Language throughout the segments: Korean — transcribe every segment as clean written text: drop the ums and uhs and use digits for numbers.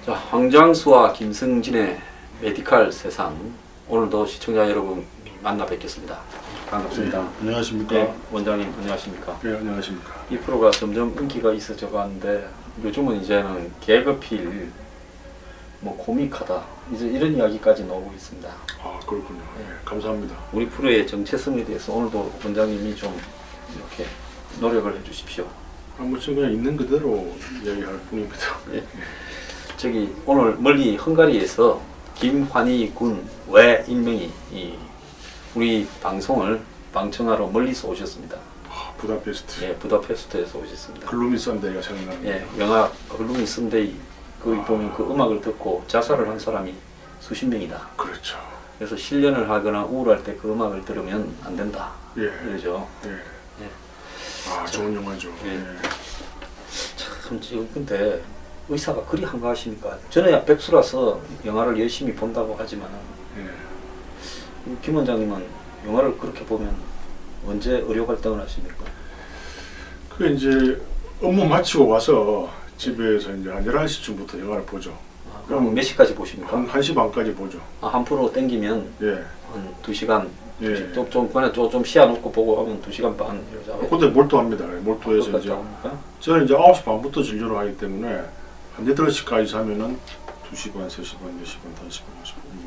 자, 황장수와 김승진의 메디칼 세상, 오늘도 시청자 여러분 만나 뵙겠습니다. 반갑습니다. 네, 안녕하십니까? 네, 원장님 안녕하십니까? 네, 안녕하십니까? 이 프로가 점점 인기가 있어져 가는데 요즘은 이제는 개그필, 뭐 코믹하다 이제 이런 이야기까지 나오고 있습니다. 아, 그렇군요. 네, 감사합니다. 우리 프로의 정체성에 대해서 오늘도 원장님이 좀 이렇게 노력을 해주십시오. 아무튼 그냥 있는 그대로 이야기할 뿐입니다. 예. 저기 오늘 멀리 헝가리에서 김환희 군 외인명이 우리 방송을 방청하러 멀리서 오셨습니다. 아, 부다페스트. 예, 부다페스트에서 오셨습니다. 글루미 썬데이가 생각납니다. 예, 영화 글루미 썬데이 그 보면 그 음악을 듣고 자살을 한 사람이 수십 명이다. 그렇죠. 그래서 실련을 하거나 우울할 때 그 음악을 들으면 안 된다. 예. 이러죠. 예. 예. 아, 좋은 영화죠. 예. 예. 참 지금 근데 의사가 그리 한가하십니까? 저는 백수라서 영화를 열심히 본다고 하지만 예. 김 원장님은 영화를 그렇게 보면 언제 의료 활동을 하십니까? 그 이제 업무 마치고 와서 집에서 이제 한 11시쯤부터 영화를 보죠. 그럼 몇 시까지 보십니까? 한 1시 반까지 보죠. 한 프로 땡기면 예. 한 2시간 예. 좀 쉬어놓고 보고 하면 2시간 반 이러죠. 그때 몰두합니다. 몰두해서 이제 저는 이제 9시 반부터 진료를 하기 때문에 한 8시까지 자면은 2시간, 3시간, 4시간, 5시간,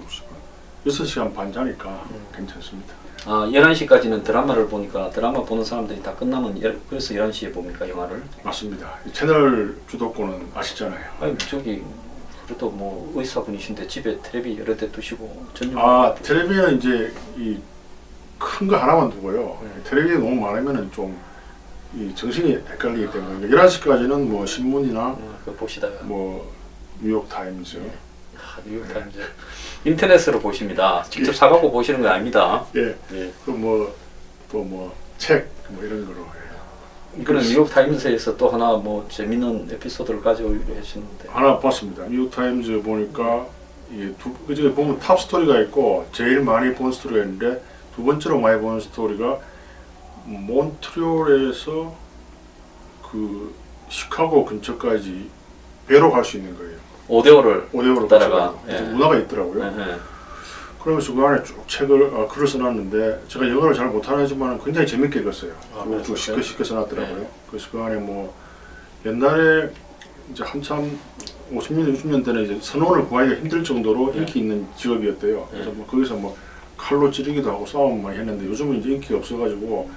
6시간, 6시간 반 자니까 괜찮습니다. 11시까지는 드라마를 보니까 드라마 보는 사람들이 다 끝나면 그래서 11시에 봅니까 영화를? 맞습니다. 이 채널 주도권은 아시잖아요. 아니 저기 그래도 뭐 의사분이신데 집에 텔레비 여러 대 두시고 텔레비는 이제 이 큰 거 하나만 두고요. 텔레비에 너무 많으면은 좀 이 정신이 헷갈리기 때문에 11시까지는 뭐 신문이나 그거 보시다가 뭐 뉴욕 타임즈, 뉴욕 타임즈 인터넷으로 보십니다. 직접 사갖고 보시는 거 아닙니다. 예, 예. 그 뭐 또 뭐 책 뭐 이런 거로. 그런 뉴욕 타임즈에서 또 하나 뭐 재밌는 에피소드를 가져오기로 하시는데 하나 봤습니다. 뉴욕 타임즈 보니까 그중에 보면 탑 스토리가 있고 제일 많이 본 스토리가 있는데 두 번째로 많이 본 스토리가 몬트리올에서 그 시카고 근처까지 배로 갈 수 있는 거예요. 5대5를 따라가. 예. 문화가 있더라고요. 예. 그러면서 그 안에 쭉 글을 써놨는데 제가 영어를 잘 못하지만 굉장히 재밌게 읽었어요. 쭉 쉽게 써놨더라고요. 그래서 그 안에 뭐 옛날에 이제 한참 50년, 60년대는 이제 선원을 구하기가 힘들 정도로 인기 있는 직업이었대요. 그래서 뭐 거기서 뭐 칼로 찌르기도 하고 싸움 많이 했는데 요즘은 이제 인기가 없어가지고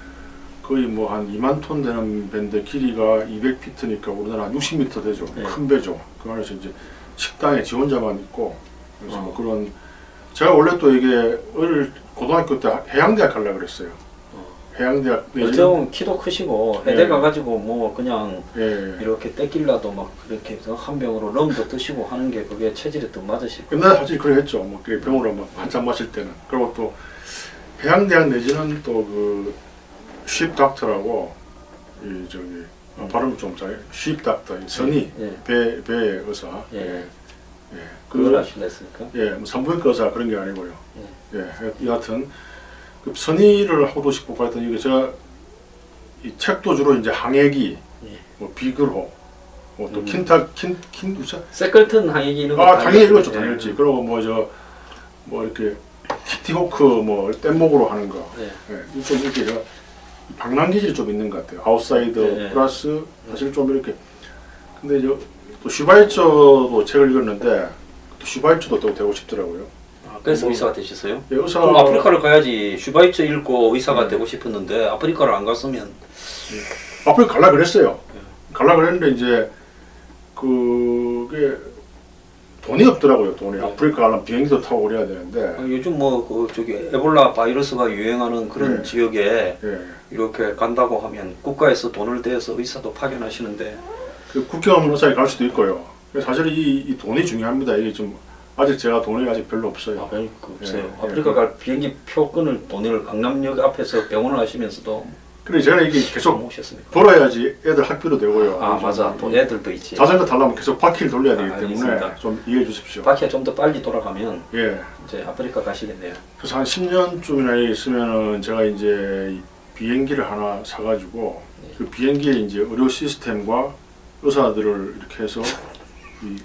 거의 뭐 한 2만 톤 되는 배인데 길이가 200피트니까 우리나라 한 60m 되죠. 큰 배죠. 그 안에서 이제 식당에 지 혼자만 있고 그래서 뭐 그런 제가 원래 또 이게 고등학교 때 해양대학 가려고 그랬어요. 해양대학 좀 키도 크시고 해대 가가지고 뭐 그냥 예. 이렇게 떼길라도 막 그렇게 해서 한 병으로 럼도 드시고 하는 게 그게 체질에 또 맞으실 거예요. 옛날에 사실 그래 했죠. 뭐 병으로 막 한참 마실 때는. 그리고 또 해양대학 내지는 또 그 쉽 닥터라고 이 저기 발음 좀 잘 쉽 닥터 선의 배 의사. 예. 그걸 그걸 하실랬습니까? 예, 뭐 산부인과 의사 그런 게 아니고요. 여하튼 그 선의를 하고 싶고 하여튼 이게 제가 이 책도 주로 이제 항해기, 뭐 비글호, 뭐 또 세클튼 항해기 이런 거 당연히 읽었죠, 당연히. 그리고 뭐 이렇게 키티호크 뭐 뗏목으로 하는 거, 좀 이렇게 제가 방랑 기질이 좀 있는 것 같아요. 아웃사이더 플러스 사실 좀 이렇게. 근데 이제 또 슈바이처도 책을 읽었는데 또 슈바이처도 또 되고 싶더라고요. 그래서 의사가 되셨어요? 예, 그럼 아프리카를 가야지. 슈바이처 읽고 의사가 되고 싶었는데 아프리카를 안 갔으면 아프리카 갈라 그랬어요. 갈라 그랬는데 이제 그게 돈이 없더라고요. 돈이 아프리카 가려면 비행기도 타고 그래야 되는데 요즘 뭐 그 저기 에볼라 바이러스가 유행하는 그런 지역에 이렇게 간다고 하면 국가에서 돈을 대서 의사도 파견하시는데 그 국경 없는 의사에 갈 수도 있고요. 사실 이 돈이 중요합니다. 이게 좀 아직 제가 돈이 아직 별로 없어요. 별로 없어요. 아프리카 갈 비행기 표권을 돈을 강남역 앞에서 병원을 하시면서도. 그래 제가 이게 계속 오셨습니까? 돌아야지 애들 학비도 되고요. 맞아. 또 애들도 있지. 자전거 타려면 계속 바퀴를 돌려야 되기 때문에 알겠습니다. 좀 이해해 주십시오. 바퀴가 좀 더 빨리 돌아가면 예. 이제 아프리카 가시겠네요. 그래서 한 10년쯤이나 있으면은 제가 이제 비행기를 하나 사가지고 그 비행기에 이제 의료 시스템과 의사들을 이렇게 해서 이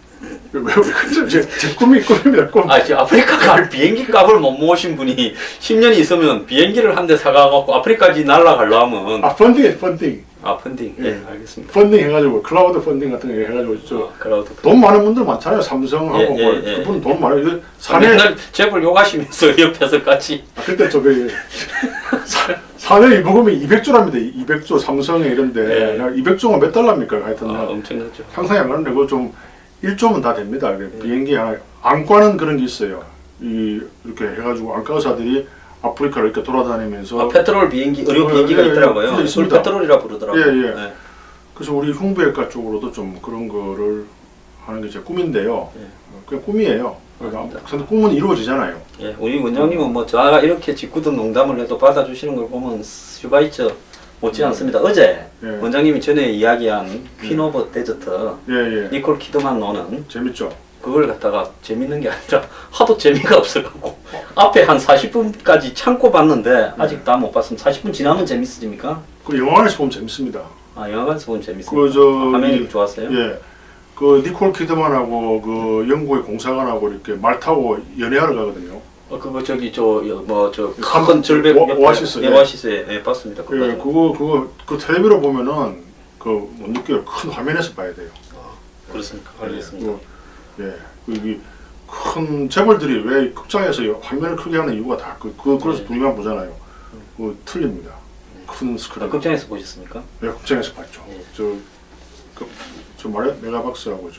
제 꿈입니다. 꿈. 아, 지금 아프리카 갈 비행기 값을 못 모으신 분이 10년이 있으면 비행기를 한 대 사가갖고 아프리카까지 날아가려 하면 펀딩. 펀딩. 예. 예, 알겠습니다. 펀딩 해가지고 클라우드 펀딩 같은 거 해가지고 클라우드 돈 많은 분들 많잖아요. 삼성하고 예, 뭐 예. 그분 돈 많아요. 이거 사내 맨날 재벌 욕하시면서 옆에서 같이 그때 저기 사내 이부금이 200조랍니다. 200조 삼성에 이런데 예. 200조가 몇 달러입니까? 하여튼 엄청나죠. 상상이 안 가는데 그거 좀 1조면 다 됩니다. 비행기 하나 안과는 그런 게 있어요. 이렇게 해가지고 안과의사들이 아프리카를 이렇게 돌아다니면서 페트롤 비행기, 의료 비행기가 있더라고요. 그걸 있습니다. 페트롤이라 부르더라고요. 예. 네. 그래서 우리 흉부외과 쪽으로도 좀 그런 거를 하는 게 제 꿈인데요. 예. 그냥 꿈이에요. 맞습니다. 근데 꿈은 이루어지잖아요. 예, 우리 원장님은 뭐 제가 이렇게 짓궂은 농담을 해도 받아주시는 걸 보면 슈바이처 못지 않습니다. 어제 예. 원장님이 전에 이야기한 퀸 오브 데저트 예. 니콜 키드만 노는 재밌죠? 그걸 갖다가 재밌는 게 아니라 하도 재미가 없어갖고 앞에 한 40분까지 참고 봤는데 아직 다 못 봤으면 40분 지나면 재밌어집니까? 그 영화관에서 보면 재밌습니다. 아, 영화관에서 보면 재밌습니다. 화면이 좋았어요? 예. 그 니콜 키드만하고 그 영국의 공사관하고 이렇게 말 타고 연애하러 가거든요. 그거 저기 저 칸- 큰 절벽 옆에 오아시스, 네, 예. 오아시스에 예, 봤습니다. 예, 그거 그 텔레비로 보면은 그 못 느껴요. 큰 화면에서 봐야 돼요. 그렇습니까? 알겠습니다. 예. 이게 큰 재벌들이 왜 극장에서 화면을 크게 하는 이유가 다 그래서 네. 둘이만 보잖아요. 그 틀립니다. 큰 스크린. 극장에서 보셨습니까? 네, 극장에서 봤죠. 예. 저 말해 메가박스하고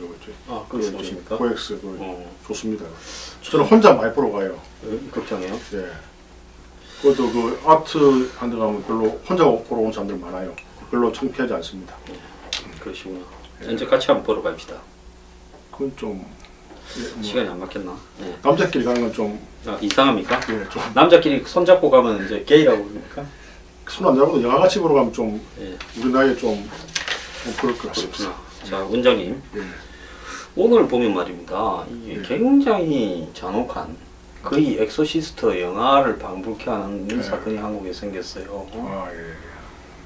거기서 보십니까? 코엑스 좋습니다. 네. 저는 혼자 많이 보러 가요. 극장이요? 예. 그것도 그 아트 한데 가면 별로 혼자 보러 온 사람들 많아요. 별로 창피하지 않습니다. 그러시구나. 이제 같이 한번 보러 갑시다. 그건 좀 시간이 안 맞겠나? 네. 남자끼리 가는 건 좀 이상합니까? 좀 남자끼리 손잡고 가면 이제 게이라고 그럽니까? 손 안 잡아도 영화 같이 보러 가면 좀 예. 우리 나이에 좀 그럴 것 같습니다. 그렇구나. 자, 원장님. 예. 오늘 보면 말입니다. 이게 예. 굉장히 잔혹한 거의 엑소시스트 영화를 방불케 하는 예. 사건이 한국에 생겼어요. 아 예.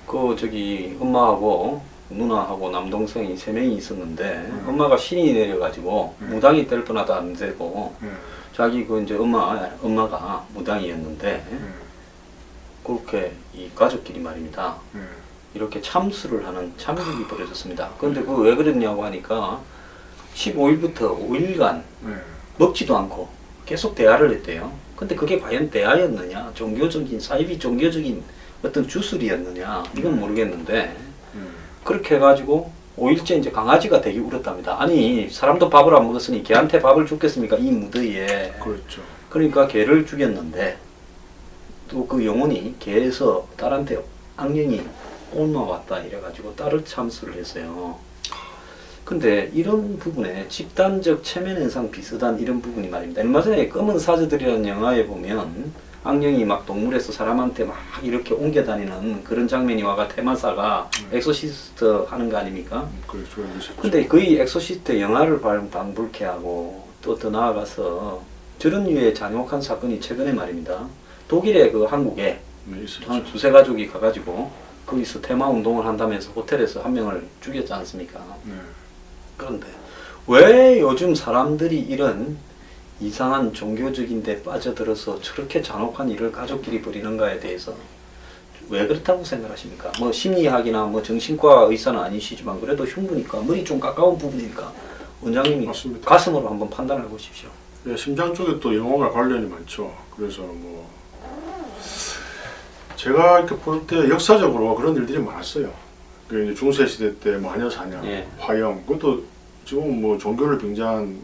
그 저기 엄마하고 누나하고 남동생이 3명이 있었는데 음. 엄마가 신이 내려가지고 무당이 될 뻔하다 안 되고 예. 자기 그 이제 엄마가 무당이었는데 그렇게 이 가족끼리 말입니다. 예. 이렇게 참수를 하는 참극이 벌어졌습니다. 그런데 그 왜 그랬냐고 하니까 15일부터 5일간 예. 먹지도 않고 계속 대화를 했대요. 근데 그게 과연 대화였느냐, 종교적인 사이비 종교적인 어떤 주술이었느냐 이건 모르겠는데 그렇게 해가지고 5일째 이제 강아지가 되게 울었답니다. 아니 사람도 밥을 안 먹었으니 개한테 밥을 줬겠습니까? 이 무더위에. 그렇죠. 그러니까 개를 죽였는데 또 그 영혼이 개에서 딸한테 악령이 옮아왔다 이래가지고 딸을 참수를 했어요. 근데 이런 부분에 집단적 체면 현상 비슷한 이런 부분이 말입니다. 얼마 전에 검은 사제들이라는 영화에 보면 악령이 막 동물에서 사람한테 막 이렇게 옮겨 다니는 그런 장면이 와가 테마사가 엑소시스트 하는 거 아닙니까? 그렇죠. 근데 거의 엑소시스트 영화를 방불케 하고 또 더 나아가서 저런 류의 잔혹한 사건이 최근에 말입니다. 독일의 그 한국에 네, 있었죠. 한 두세 가족이 가가지고 거기서 테마 운동을 한다면서 호텔에서 한 명을 죽였지 않습니까? 네. 그런데 왜 요즘 사람들이 이런 이상한 종교적인 데 빠져들어서 저렇게 잔혹한 일을 가족끼리 벌이는가에 대해서 왜 그렇다고 생각하십니까? 뭐 심리학이나 뭐 정신과 의사는 아니시지만 그래도 흉부니까 머리 좀 가까운 부분이니까 원장님이 맞습니다. 가슴으로 한번 판단해 보십시오. 네, 심장 쪽에 또 영화가 관련이 많죠. 그래서 뭐 제가 이렇게 볼 때 역사적으로 그런 일들이 많았어요. 그 이제 중세 시대 때 마녀 사냥, 예. 화형, 그것도 지금 뭐 종교를 빙자한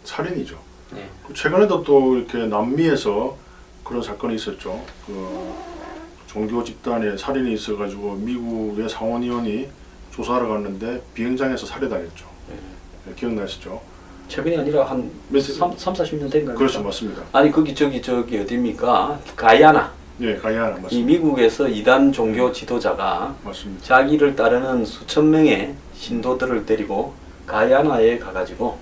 살인이죠. 네. 최근에도 또 이렇게 남미에서 그런 사건이 있었죠. 그 종교 집단에 살인이 있어가지고 미국의 상원의원이 조사하러 갔는데 비행장에서 살해당했죠. 네, 기억나시죠? 최근이 아니라 한 3, 40년 된가요? 그렇죠, 맞습니다. 아니 거기 저기 어디입니까? 가야나. 예, 가이아나 맞습니다. 이 미국에서 이단 종교 지도자가 맞습니다. 자기를 따르는 수천 명의 신도들을 데리고 가야나에 가가지고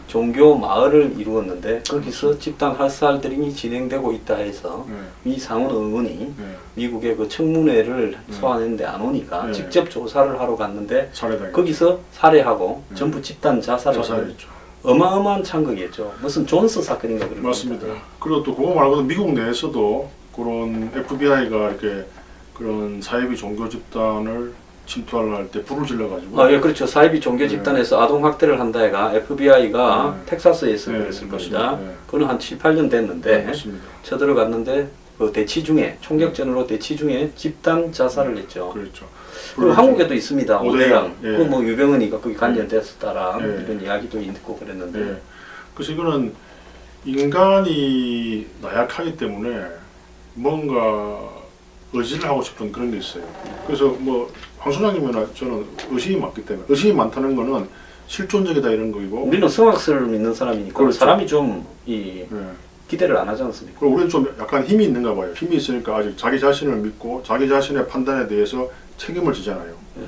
종교 마을을 이루었는데 거기서 집단 학살들이 진행되고 있다 해서 이 상원 의원이 미국의 그 청문회를 소환했는데 안 오니까 직접 조사를 하러 갔는데 살해당했죠. 거기서 살해하고 전부 집단 자살을 자살했죠. 어마어마한 창극이었죠. 무슨 존스 사건인가 그런 맞습니다. 겁니다. 그리고 또 그거 말고도 미국 내에서도 그런 FBI가 이렇게 그런 사이비 종교 집단을 침투하려 할 때 불을 질러가지고. 예, 그렇죠. 사이비 종교 집단에서 아동 학대를 한다 해가 FBI가 텍사스에서 그랬을 겁니다. 그건 한 7, 8년 됐는데 맞습니다. 쳐들어갔는데 그 대치 중에 총격전으로 대치 중에 집단 자살을 했죠. 그렇죠. 그리고 한국에도 있습니다. 오대양. 예. 그 뭐 유병헌이가 거기 관련됐었다라 예. 이런 이야기도 있고 그랬는데. 예. 그래서 이거는 인간이 나약하기 때문에 뭔가 의지를 하고 싶은 그런 게 있어요. 그래서 뭐 황 소장님이나 저는 의심이 많기 때문에 의심이 많다는 거는 실존적이다 이런 거이고. 우리는 성악설을 믿는 사람이니까 그렇죠. 사람이 좀 이 예. 기대를 안 하지 않습니까? 그리고 우리는 좀 약간 힘이 있는가 봐요. 힘이 있으니까 아직 자기 자신을 믿고 자기 자신의 판단에 대해서 책임을 지잖아요. 네.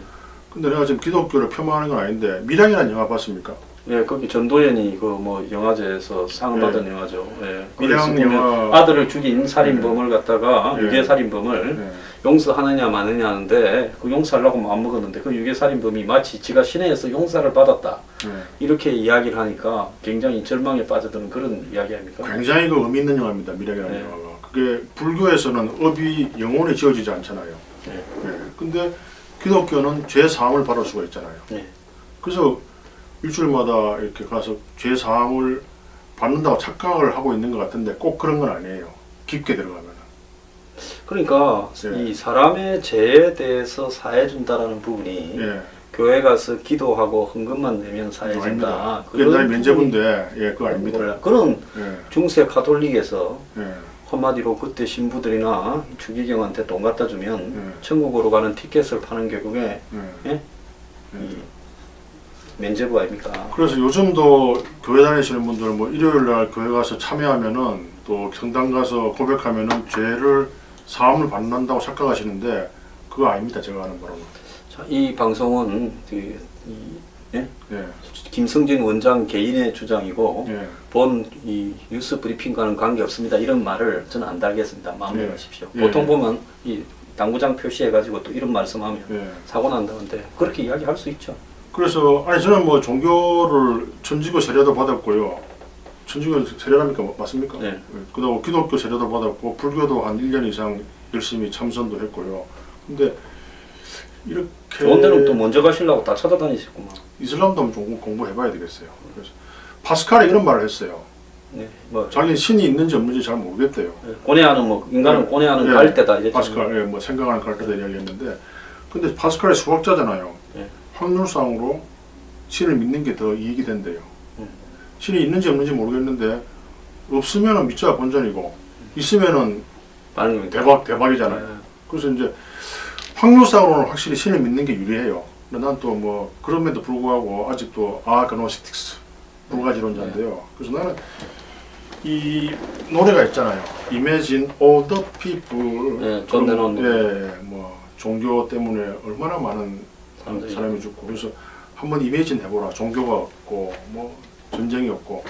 근데 내가 지금 기독교를 폄하하는 건 아닌데 미량이라는 영화 봤습니까? 예, 거기 전도연이 그 뭐 영화제에서 상을 네. 받은 영화죠. 예. 미량 거기서 보면 영화. 아들을 죽인 살인범을 갖다가 네. 유괴살인범을 네. 용서하느냐 마느냐 하는데 그 용서하려고 마음 먹었는데 그 유괴살인범이 마치 지가 신에서 용서를 받았다 네. 이렇게 이야기를 하니까 굉장히 절망에 빠져드는 그런 이야기 아닙니까? 굉장히 그 의미 있는 영화입니다. 미량이라는 네. 영화가. 그게 불교에서는 업이 영원히 지어지지 않잖아요. 네. 네. 근데 기독교는 죄 사함을 받을 수가 있잖아요. 네. 그래서 일주일마다 이렇게 가서 죄 사함을 받는다고 착각을 하고 있는 것 같은데 꼭 그런 건 아니에요. 깊게 들어가면. 그러니까 네. 이 사람의 죄에 대해서 사해준다라는 부분이 예. 교회 가서 기도하고 헌금만 내면 사해준다. 아닙니다. 그게 옛날에 면제부인데, 예, 그거 아닙니다. 몰라. 그런 예. 중세 가톨릭에서 예. 한마디로 그때 신부들이나 주기경한테 돈 갖다 주면 네. 천국으로 가는 티켓을 파는 게 그게 예. 예? 이 면제부 아닙니까? 그래서 요즘도 교회 다니시는 분들 뭐 일요일 날 교회 가서 참여하면은 또 성당 가서 고백하면은 죄를 사함을 받는다고 착각하시는데 그거 아닙니다. 제가 아는 바로는. 자, 이 방송은 예? 예. 김성진 원장 개인의 주장이고 예. 본 이 뉴스 브리핑과는 관계 없습니다. 이런 말을 저는 안 달겠습니다. 마음에 예. 하십시오. 예. 보통 보면 이 당구장 표시해가지고 또 이런 말씀하면 예. 사고 난다는데 그렇게 이야기할 수 있죠. 그래서 아니 저는 뭐 종교를 천주교 세례도 받았고요. 천주교 세례랍니까? 맞습니까? 네. 그다음 기독교 세례도 받았고 불교도 한 1년 이상 열심히 참선도 했고요. 근데 이렇게 좋은 데는 또 먼저 가시려고 다 찾아다니셨구만. 이슬람도 한번 좀 공부해봐야 되겠어요. 그래서 파스칼이 이런 말을 했어요. 네, 뭐 자기는 신이 있는지 없는지 잘 모르겠대요. 고뇌하는 뭐 인간은 네. 고뇌하는 예, 갈대다 이랬죠. 파스칼, 예, 뭐 생각하는 갈대다 이야기했는데, 근데 파스칼이 수학자잖아요. 예. 확률상으로 신을 믿는 게 더 이익이 된대요. 신이 있는지 없는지 모르겠는데 없으면은 믿자가 본전이고 있으면은 반응이 대박이잖아요. 네. 그래서 이제 확률상으로는 확실히 신을 믿는 게 유리해요. 근데 난 또 뭐 그럼에도 불구하고 아직도 아그노스틱스 불가지론자인데요. 그래서 나는 이 노래가 있잖아요. Imagine all the people. 네, 존 레논. 예, 뭐 종교 때문에 얼마나 많은 사람이 죽고 그래서 한번 이미진 해보라. 종교가 없고 뭐 전쟁이 없고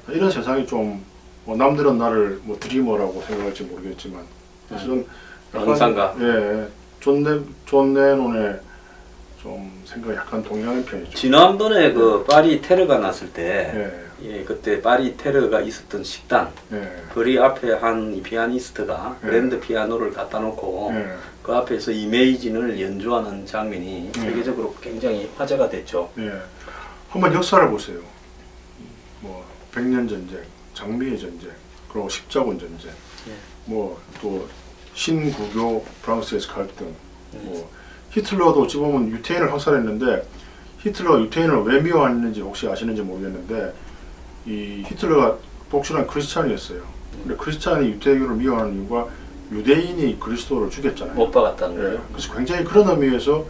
이런 세상이 좀 뭐 남들은 나를 뭐 드리머라고 생각할지 모르겠지만 그래서 좀 망상가. 예, 존 레논의 좀 생각이 약간 동의하는 편이죠. 지난번에 그 파리 테러가 났을 때 예, 예, 그때 파리 테러가 있었던 식당 예, 거리 앞에 한 이 피아니스트가 예. 그랜드 피아노를 갖다 놓고 예, 그 앞에서 이메이진을 연주하는 장면이 세계적으로 굉장히 화제가 됐죠. 예. 한번 역사를 보세요. 뭐 백년 전쟁, 장미의 전쟁, 그리고 십자군 전쟁, 예. 뭐 또 신구교 프랑스에서 갈등, 뭐 히틀러도 어찌 보면 유태인을 학살했는데 히틀러가 유태인을 왜 미워했는지 혹시 아시는지 모르겠는데 이 히틀러가 독실한 크리스찬이었어요. 근데 크리스찬이 유대교를 미워하는 이유가 유대인이 그리스도를 죽였잖아요. 못 박았다는 예. 거예요. 그래서 굉장히 그런 의미에서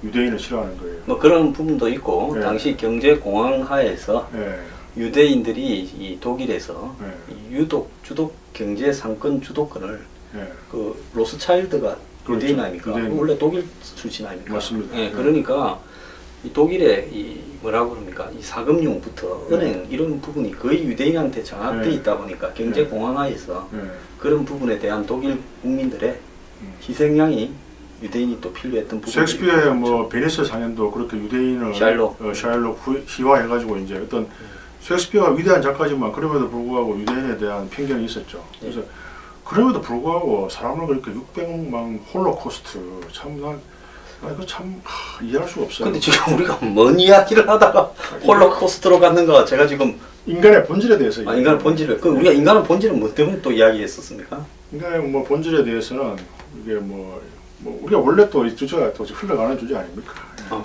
유대인을 싫어하는 거예요. 뭐 그런 부분도 있고 예. 당시 경제 공황 하에서 예, 유대인들이 이 독일에서 예, 이 주독 경제 상권 주도권을 예. 그 로스차일드가 그렇죠. 유대인 아닙니까? 유대인. 원래 독일 출신 아닙니까? 맞습니다. 예, 예. 그러니까 이 독일의 이 뭐라고 그럽니까? 이 사금융부터 예. 은행 이런 부분이 거의 유대인한테 장악돼 예. 있다 보니까 경제 예. 공황하에서 예. 그런 부분에 대한 독일 국민들의 음. 희생양이 유대인이 또 필요했던 부분이 셰익스피어의 뭐 베니스 상현도 그렇게 유대인을 샤일록. 샤일록 희화해가지고 이제 어떤 셰익스피어가 위대한 작가지만 그럼에도 불구하고 유대인에 대한 편견이 있었죠. 그래서 그럼에도 불구하고 사람을 그렇게 600만 홀로코스트 참난 이거 참 이해할 수가 없어요. 근데 지금 우리가 뭔 이야기를 하다가 홀로코스트로 갔는가? 제가 지금 인간의 본질에 대해서 인간의 본질을 우리가 인간의 본질은 뭐 때문에 또 이야기했었습니까? 인간의 뭐 본질에 대해서는 이게 뭐 우리가 원래 또 이 주제가 또 흘러가는 주제 아닙니까?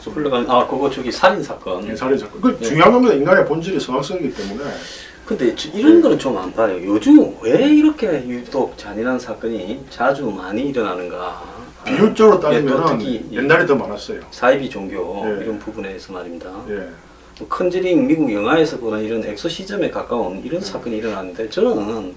흘러간 그거 저기 살인 사건. 살인 사건. 그 중요한 겁니다. 인간의 본질이 성악성이기 때문에. 근데 이런 거는 좀 안 봐요. 요즘 왜 이렇게 유독 잔인한 사건이 자주 많이 일어나는가? 비율적으로 따지면은 특히 옛날에 더 많았어요. 사이비 종교 예. 이런 부분에서 말입니다. 예. 컨저링 미국 영화에서 보는 이런 엑소시즘에 가까운 이런 사건이 일어났는데 저는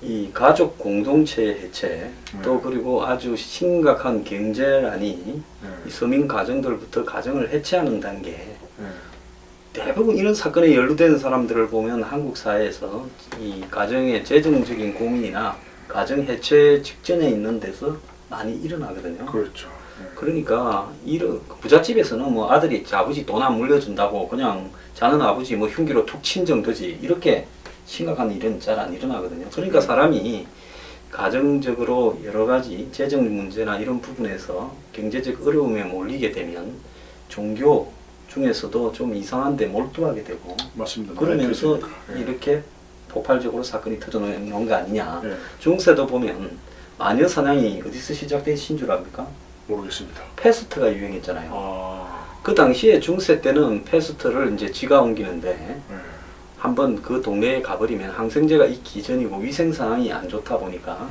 이 가족 공동체 해체 또 그리고 아주 심각한 경제난이 이 서민 가정들부터 가정을 해체하는 단계 대부분 이런 사건에 연루되는 사람들을 보면 한국 사회에서 이 가정의 재정적인 고민이나 가정 해체 직전에 있는 데서 많이 일어나거든요. 그렇죠. 그러니까 이런 부잣집에서는 뭐 아들이 아버지 돈 안 물려준다고 그냥 자는 아버지 뭐 흉기로 툭 친 정도지 이렇게 심각한 일은 잘 안 일어나거든요. 그러니까 사람이 가정적으로 여러 가지 재정 문제나 이런 부분에서 경제적 어려움에 몰리게 되면 종교 중에서도 좀 이상한 데 몰두하게 되고 맞습니다. 그러면서 네. 이렇게 폭발적으로 사건이 터져나온 거 아니냐. 네. 중세도 보면 마녀 사냥이 어디서 시작된 신줄 압니까? 모르겠습니다. 패스트가 유행했잖아요. 그 당시에 중세 때는 패스트를 이제 쥐가 옮기는데 한번 그 동네에 가버리면 항생제가 있기 전이고 위생 상황이 안 좋다 보니까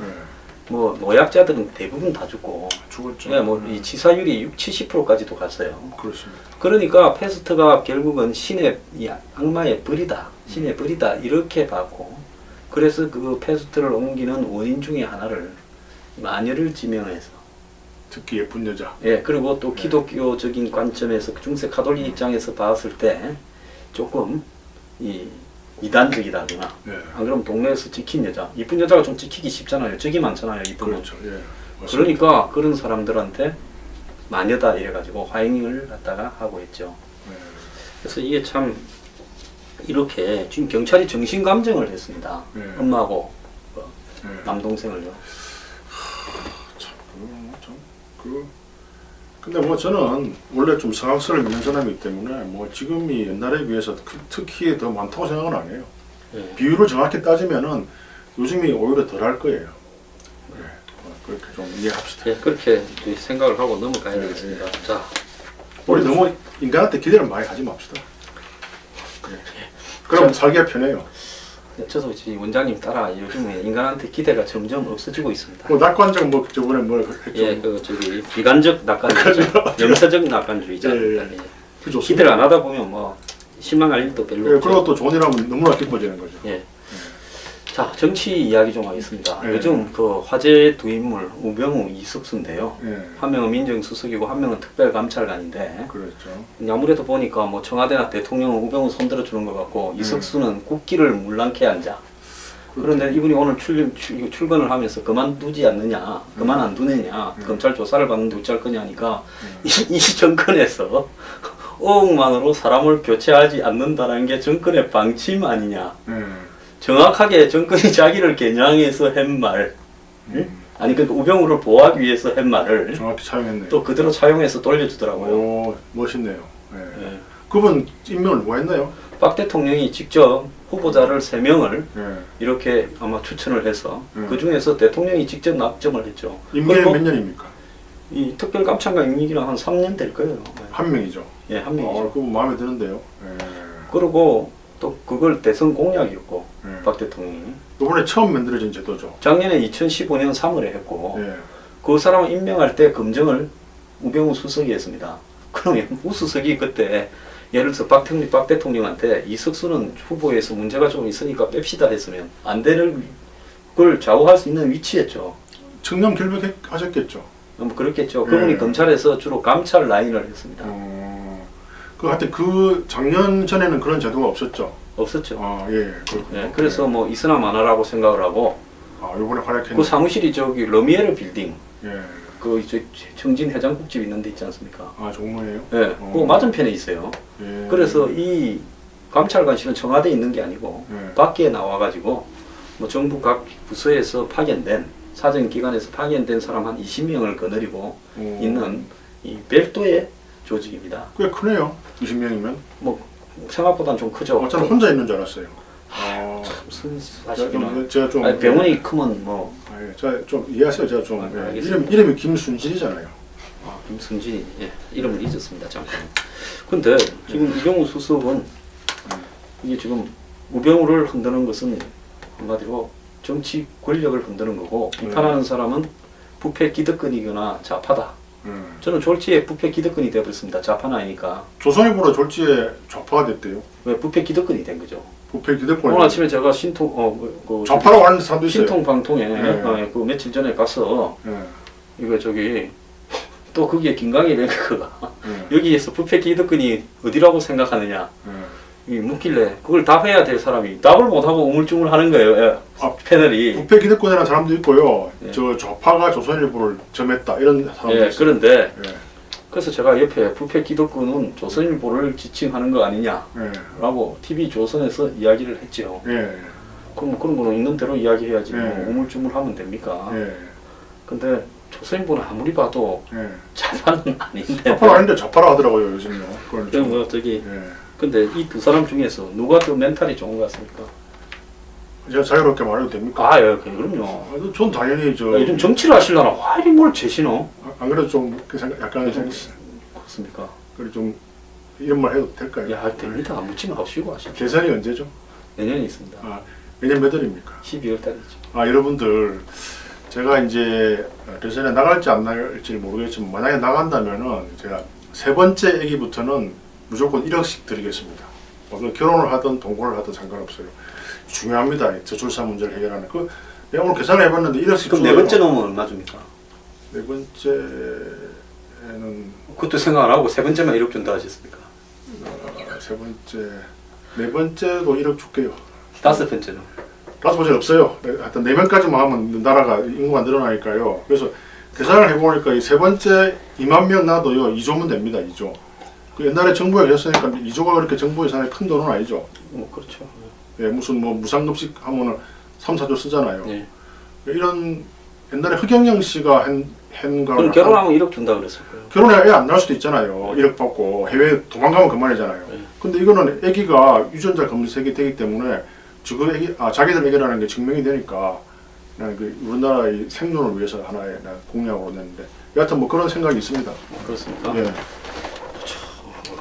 뭐 노약자들은 대부분 다 죽고 죽었죠. 예, 뭐 이 치사율이 70%까지도 갔어요. 그렇습니다. 그러니까 패스트가 결국은 신의 이 악마의 벌이다, 신의 벌이다 이렇게 봤고 그래서 그 패스트를 옮기는 원인 중에 하나를 마녀를 지명해서 특히 예쁜 여자. 예, 그리고 또 기독교적인 관점에서 중세 가톨릭 입장에서 봤을 때 조금 이 이단적이다거나 네. 안 그러면 동네에서 찍힌 여자, 이쁜 여자가 좀 찍히기 쉽잖아요. 적이 많잖아요, 이쁜 거. 그렇죠. 예. 맞습니다. 그러니까 그런 사람들한테 마녀다 이래가지고 화형을 갖다가 하고 있죠. 네. 그래서 이게 참 이렇게 지금 경찰이 정신 감정을 했습니다. 네. 엄마하고 네. 남동생을요. 근데 뭐 저는 원래 좀 성악설을 믿는 사람이기 때문에 뭐 지금이 옛날에 비해서 특히 더 많다고 생각은 안 해요. 네. 비율을 정확히 따지면은 요즘이 오히려 덜 할 거예요. 네. 그렇게 좀 이해합시다. 예, 그렇게 생각을 하고 넘어가야 되겠습니다. 자, 우리 너무 인간한테 기대를 많이 하지 맙시다. 네. 그럼 살기가 편해요. 저도 지금 원장님 따라 요즘에 인간한테 기대가 점점 없어지고 있습니다. 뭐 낙관적 뭐 저번에 뭐 했죠. 예, 그 저기 비관적 낙관주의, 영사적 낙관주의자. 예. 그 좋습니다. 기대를 안 하다 보면 뭐 실망할 일도 별로 예, 없죠. 그리고 또 좋은 일 하면 너무나 기뻐지는 거죠. 예. 자, 정치 이야기 좀 하겠습니다. 예. 요즘 그 화제 두 인물 우병우, 이석수인데요. 예. 한 명은 민정수석이고 한 명은 특별감찰관인데 그렇죠. 아무래도 보니까 뭐 청와대나 대통령은 우병우 손들어 주는 것 같고 이석수는 국기를 물랑케 앉아. 그런데 이분이 오늘 출근을 하면서 그만두지 않느냐, 그만 안 두느냐, 검찰 조사를 받는데 어쩔 거냐 하니까 이 정권에서 어억만으로 사람을 교체하지 않는다는 게 정권의 방침 아니냐. 정확하게 정권이 자기를 겨냥해서 한 말, 아니 그러니까 우병우를 보호하기 위해서 한 말을 정확히 차용했네요. 또 그대로 차용해서 돌려주더라고요. 오, 멋있네요. 예. 예. 그분 임명을 뭐 했나요? 박 대통령이 직접 후보자를 3명을 예. 이렇게 아마 추천을 해서 음. 그 중에서 대통령이 직접 낙점을 했죠. 임기는 그리고 몇 년입니까? 이 특별감찰관 임기는 한 3년 될 거예요. 한 명이죠. 예, 한 명이죠. 그분 마음에 드는데요. 예. 그리고 또 그걸 대선 공약이었고 예. 박 대통령이 이번에 처음 만들어진 제도죠. 작년에 2015년 3월에 했고 예. 그 사람을 임명할 때 검증을 우병우 수석이 했습니다. 그러면 우수석이 그때 예를 들어서 박 대통령한테 이석수는 후보에서 문제가 좀 있으니까 뺍시다 했으면 안 되는 걸 좌우할 수 있는 위치였죠. 청렴 결백하셨겠죠. 뭐 그렇겠죠. 그분이 검찰에서 주로 감찰 라인을 했습니다. 하여튼 그 작년 전에는 그런 제도가 없었죠. 없었죠. 아, 예. 예, 그래서 뭐 있으나 마나라고 생각을 하고 아, 이번에 활약했네. 그 사무실이 저기 러미에르 빌딩 예. 그 이제 청진 해장국집 있는 데 있지 않습니까? 아, 정말이에요? 예, 그 맞은편에 있어요. 예. 그래서 이 감찰관실은 청와대에 있는 게 아니고 네. 밖에 나와가지고 뭐 정부 각 부서에서 파견된 사정기관에서 파견된 사람 한 20명을 거느리고 있는 이 별도의 조직입니다. 꽤 크네요. 20명이면. 뭐 생각보다는 좀 크죠. 저는 혼자 있는 줄 알았어요. 참 순수하시구나. 제가 좀 아니, 병원이 크면 뭐 제가 좀 이해하세요. 제가 좀 알겠습니다. 이름이 김순진이잖아요. 김순진이 이름을 잊었습니다. 잠깐. 근데 지금 이병우 수석은 이게 지금 우병우를 흔드는 것은 한마디로 정치 권력을 흔드는 거고 비판하는 사람은 부패 기득권이거나 좌파다. 저는 졸지에 부패 기득권이 되어버렸습니다. 좌파는 아니니까. 조선일보로 졸지에 좌파가 됐대요. 왜 부패 기득권이 된 거죠. 부패 기득권. 오늘 아침에 제가 신통 좌파라고 하는 사람도 있어요. 신통 방통에 네. 그 며칠 전에 가서 네. 이거 저기 또 거기에 김광희 랭크가 네. 여기에서 부패 기득권이 어디라고 생각하느냐 네. 이 묻길래 그걸 답해야 될 사람이 답을 못하고 우물쭈물하는 거예요. 패널이. 부패 기득권이라는 사람도 있고요. 네. 저 좌파가 조선일보를 점했다 이런 사람도 있어요. 그런데 네. 그래서 제가 옆에 부패 기득권은 조선일보를 지칭하는 거 아니냐라고 네. TV 조선에서 이야기를 했죠. 네. 그럼 그런 거는 있는 대로 이야기해야지 네. 뭐 우물쭈물하면 됩니까? 네. 근데 조선일보는 아무리 봐도 네. 좌파는 아닌데. 좌파는 아닌데 좌파라 하더라고요 요즘요. 그걸 좀- 뭐 저기 네. 근데 이 두 사람 중에서 누가 더 멘탈이 좋은 것 같습니까? 제가 자유롭게 말해도 됩니까? 그럼요. 전 당연히 저 요즘 정치를 하시려나 와 이리 뭘 재시노? 안 그래도 좀 약간 그렇습니까? 그래 좀 이런 말 해도 될까요? 야 됩니다. 묻지 마시고 하십시오. 계산이 언제죠? 내년에 있습니다. 내년 몇 월입니까? 12월 달이죠. 여러분들 제가 이제 대선에 나갈지 안 나갈지 모르겠지만 만약에 나간다면은 제가 세 번째 아기부터는 무조건 1억씩 드리겠습니다. 그 결혼을 하든 동거를 하든 상관없어요. 중요합니다. 저출산 문제를 해결하는 내가 오늘 계산을 해봤는데 1억씩 그럼 네 번째 놓으면 얼마 줍니까? 네 번째는 그것도 생각 안 하고 세 번째만 1억 준다 하셨습니까? 세 번째 네 번째도 1억 줄게요. 다섯 번째는? 다섯 번째 없어요. 하여튼 4명까지만 하면 나라가 인구가 늘어나니까요. 그래서 계산을 해보니까 이 세 번째 2만 명 나도요 2조면 됩니다. 2조. 그 옛날에 정부가 그랬으니까 2조가 그렇게 정부 예산에 큰 돈은 아니죠. 그렇죠. 예, 무슨 뭐 무상급식 하면은 3, 4조 쓰잖아요. 네. 이런 옛날에 허경영 씨가 한 그럼 거는 결혼하면 1억 준다 그랬을 거예요. 결혼해 애 안 낳을 수도 있잖아요. 1억 받고 해외 도망가면 그만이잖아요. 네. 근데 이거는 아기가 유전자 검색이 되기 때문에 지금 자기들 아기라는 게 증명이 되니까 그냥 우리나라의 생존을 위해서 하나의 공약으로 냈는데 여하튼 뭐 그런 생각이 있습니다. 그렇습니까? 예.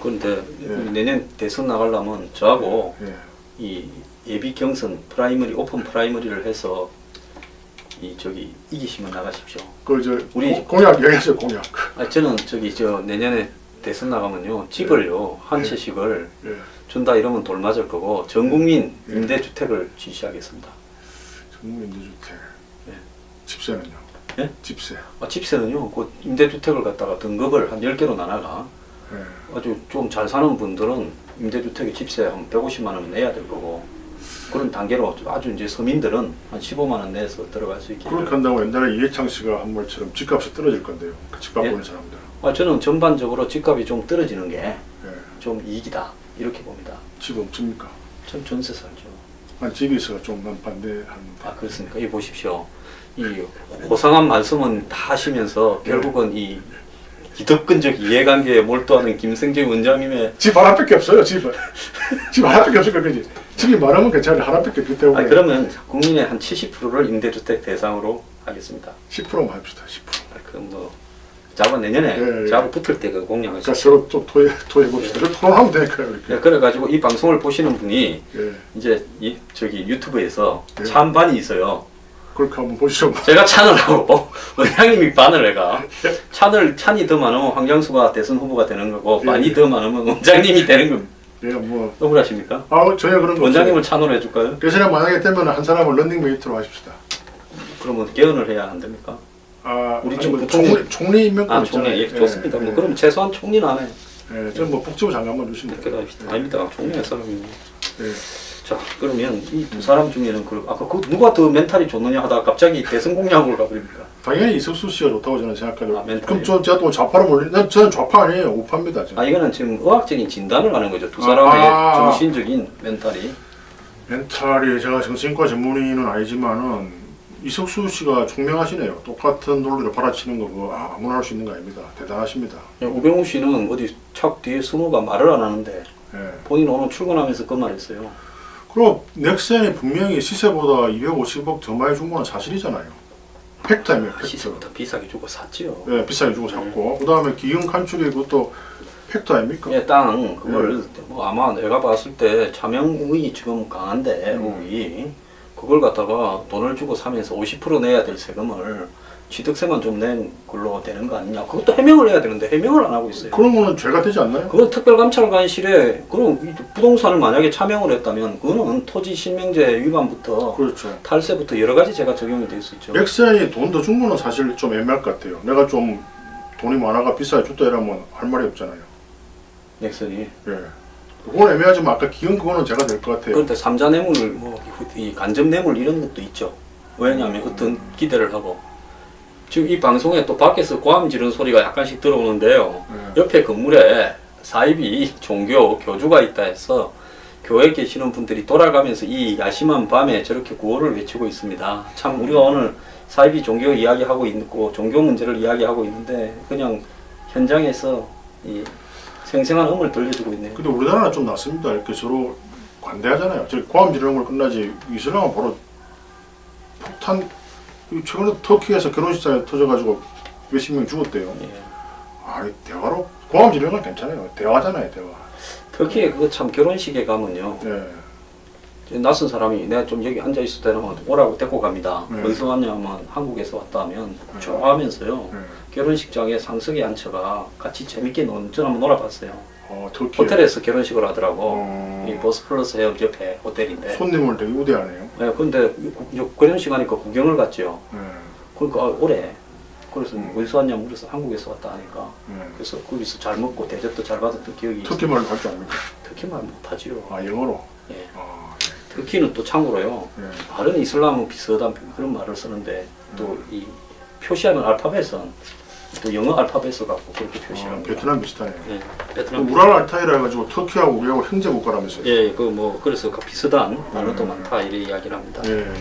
그런데 예. 내년 대선 나가려면 저하고 예. 이 예비 경선 프라이머리 오픈 프라이머리를 해서 이기시면 나가십시오. 우리 공약 얘기하세요. 공약. 저는 내년에 대선 나가면요 집을요 한 채씩을 예. 준다 이러면 돌 맞을 거고 전 국민 임대주택을 지시하겠습니다. 전국 임대주택. 예. 집세는요? 예? 집세. 집세는요 그 임대주택을 갖다가 등급을 한 10개로 나눠가 예. 아주 좀 잘 사는 분들은 임대주택의 집세 한 150만 원 내야 될 거고 그런 단계로 아주 이제 서민들은 한 15만 원 내서 들어갈 수 있게. 그렇게 한다고 옛날에 이해창 씨가 한 말처럼 집값이 떨어질 건데요. 그 집값 예? 보는 사람들. 저는 전반적으로 집값이 좀 떨어지는 게 좀 예. 이익이다 이렇게 봅니다. 집 없습니까? 전 전세 살죠. 집이 있어서 좀 난 반대하는데. 그렇습니까? 이 보십시오. 이 고상한 말씀은 다 하시면서 결국은 이 기득권적 이해관계에 몰두하는 김승재 원장님의 집 하나밖에 없어요. 집 하나밖에 없으니까 그지. 집이 많으면 괜찮아요. 하나밖에 없기 때문에. 그러면 국민의 한 70%를 임대주택 대상으로 하겠습니다. 10%만 합시다. 10%. 그럼 뭐 자고 내년에 예. 자고 붙을 때 그 공약을 그러니까 서로 좀 토해 봅시다. 토론하면 되니까요. 이렇게. 그래가지고 이 방송을 보시는 분이 예. 이제 유튜브에서 예. 찬반이 있어요. 그렇게 한번 보시죠. 제가 찬을 하고 원장님이 반을 해가 찬이 더 많으면 황장수가 대선 후보가 되는 거고 예. 반이 더 많으면 원장님이 되는 겁니다. 예, 뭐. 억울하십니까? 전혀 그런 거 원장님을 찬으로 해줄까요? 대신에 만약에 되면 한 사람을 런닝메이트로 하십시다. 그러면 개헌을 해야 안 됩니까? 우리 아니, 좀 뭐 부총리- 총리 임명권 총리 있잖아요. 좋습니다. 뭐 그럼 최소한 총리는 안 해. 저는 뭐 복지부 장관만 주시면 이렇게 돼요. 합시다. 아닙니다. 총리의 사람이. 예. 자 그러면 이 두 사람 중에는 아까 누가 더 멘탈이 좋느냐 하다가 갑자기 대선 공약으로 가버립니까? 당연히 이석수 씨가 좋다고 저는 생각해요. 아, 멘탈이요? 그럼 제가 또 좌파로 몰리는 저는 좌파 아니에요. 우파입니다. 저는. 이거는 지금 의학적인 진단을 하는 거죠. 두 사람의 정신적인 멘탈이. 멘탈이 제가 정신과 전문의는 아니지만은 이석수 씨가 총명하시네요. 똑같은 논리를 받아치는 거 그거 아무나 할 수 있는 거 아닙니다. 대단하십니다. 우병우 씨는 어디 차 뒤에 숨어가 말을 안 하는데 예. 본인 오늘 출근하면서 그 말했어요. 그리고 넥센이 분명히 시세보다 250억 더 많이 준 거는 사실이잖아요. 팩트 아니에요. 팩트. 시세보다 비싸게 주고 샀지요. 네, 비싸게 주고 샀고 그 다음에 기흥 간축이 그것도 팩트 아닙니까? 예, 땅 그걸 뭐 아마 내가 봤을 때 차명의 지금 강한데 우익이 그걸 갖다가 돈을 주고 사면서 50% 내야 될 세금을 취득세만 좀 낸 걸로 되는 거 아니냐. 그것도 해명을 해야 되는데 해명을 안 하고 있어요. 그런 거는 죄가 되지 않나요? 그건 특별감찰관실에 그럼 이 부동산을 만약에 차명을 했다면 그거는 토지 실명제 위반부터 그렇죠. 탈세부터 여러 가지 제가 적용이 될 수 있죠. 넥센이 돈 더 준 거는 사실 좀 애매할 것 같아요. 내가 좀 돈이 많아가 비싸게 줬다 이러면 할 말이 없잖아요. 넥슨이. 예. 그건 애매하지만 아까 기흥 그거는 제가 될 것 같아요. 그런데 삼자 뇌물, 이 간접 뇌물 이런 것도 있죠. 왜냐하면 어떤 기대를 하고 지금 이 방송에 또 밖에서 고함 지르는 소리가 약간씩 들어오는데요. 옆에 건물에 사이비 종교 교주가 있다 해서 교회에 계시는 분들이 돌아가면서 이 야심한 밤에 저렇게 구호를 외치고 있습니다. 참 우리가 오늘 사이비 종교 이야기하고 있고 종교 문제를 이야기하고 있는데 그냥 현장에서 이 생생한 음을 들려주고 있네요. 근데 우리나라는 좀 낫습니다. 이렇게 서로 관대하잖아요. 저기 고함 지르는 걸 끝나지 이슬람은 바로 폭탄 최근에 터키에서 결혼식장에 터져가지고 몇십 명 죽었대요. 예. 아니 대화로 고함 지르는 건 괜찮아요. 대화잖아요, 대화. 터키에 그거 참 결혼식에 가면요. 예. 낯선 사람이 내가 좀 여기 앉아 있을 때는 오라고 데리고 갑니다. 네. 어디서 왔냐면 한국에서 왔다 하면 좋아하면서요. 결혼식장에 상석에 앉혀가 같이 재밌게 저는 한번 놀아봤어요. 터키. 호텔에서 결혼식을 하더라고. 이 보스플러스 해협 옆에 호텔인데. 손님을 되게 우대하네요. 네, 근데 결혼식 하니까 구경을 갔죠. 예. 그러니까 오래. 그래서 어디서 왔냐면 그래서 한국에서 왔다 하니까. 그래서 거기서 잘 먹고 대접도 잘 받았던 기억이 터키 말을 할 줄 압니까? 터키 말 못하지요. 영어로? 예. 아, 터키는 또 참고로요. 예. 다른 이슬람은 비슷한 그런 말을 쓰는데 또 이 표시하는 알파벳은 또 영어 알파벳을 갖고 그렇게 표시합니다. 베트남 비슷하네요. 예, 베트남. 우랄 알타이라 해가지고 터키하고 우리하고 형제 국가라면서요. 예, 그 뭐 그래서 그 비슷한 단어도 많다 이래 이야기를 합니다. 예, 예.